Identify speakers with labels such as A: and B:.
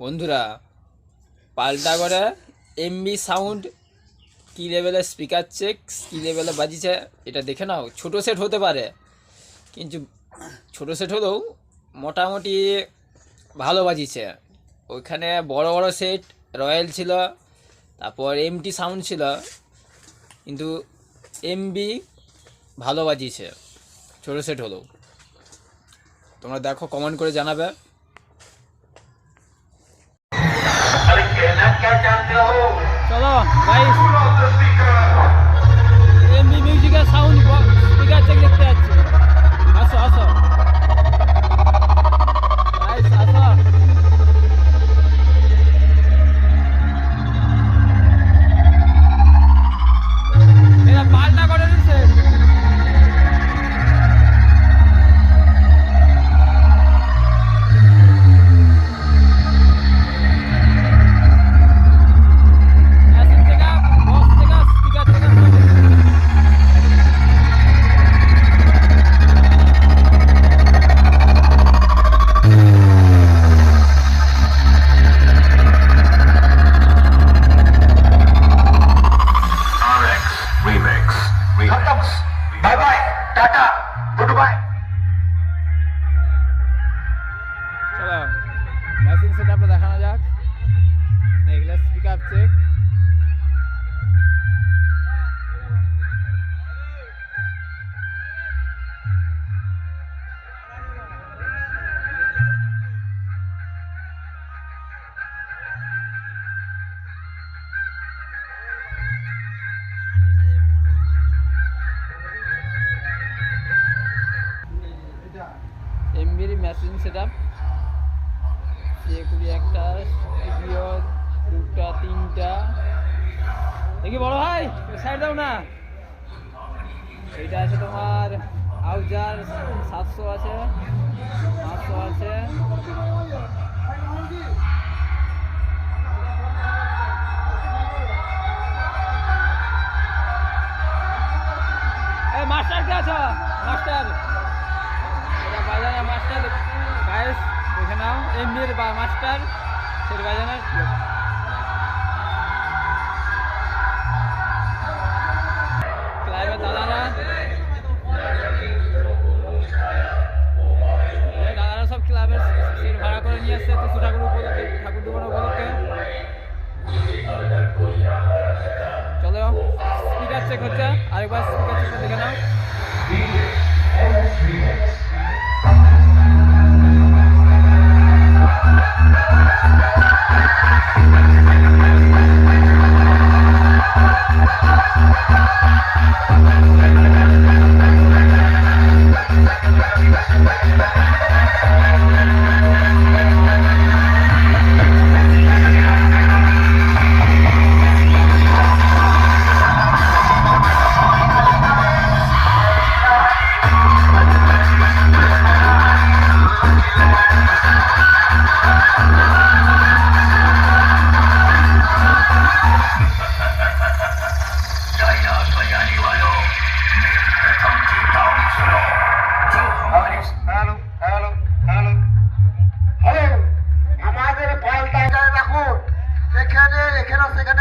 A: বন্ধুরা, পাল্টা করে এমবি সাউন্ড কী লেভেলের স্পিকার চেক, কী লেভেলে বাজিছে এটা দেখে নাও। ছোটো সেট হতে পারে, কিন্তু ছোটো সেট হলেও মোটামুটি ভালো বাজিছে। ওইখানে বড় বড় সেট রয়্যাল ছিল, তারপর এমটি সাউন্ড ছিল, কিন্তু এমবি ভালো বাজিছে ছোটো সেট হলেও। তোমরা দেখো, কমেন্ট করে জানাবে। চলো গাইস, এমবি মিউজিকের সাউন্ড স্পিকার চেক দেখতে যাচ্ছি। আসো আসো গাইস, আসো। এটা পাল্টা করে দিচ্ছে।
B: Bye bye tata goodbye.
A: চলো মেশিন সেটআপটা দেখানো যাক। দেখলে স্পিকার চেক। এমবির মেশিন সেটআপ, এগুলি একটা স্টুডিও, দুটা তিনটা। দেখি বড় ভাই, সাইড দাও না। এইটা আছে তোমার আউজার 700 আছে, 500 আছে। মাস্টার কে আছো? মাস্টার বাজানা, মাস্টার গাইস দেখে নাও। এমবির বা মাস্টার সেট বাজানার ক্লাইবের দাদারা সব ক্লাবের সেট ভাড়া করে নিয়ে আসছে টুসু ঠাকুর উপলক্ষে, ঠাকুর দোকান উপলক্ষে। চলো স্পিকার চেক হচ্ছে, আরেকবার স্পিকার চেকটা দেখে নাও।
B: আমাদের পাল্টা যায় দেখুন, এখানে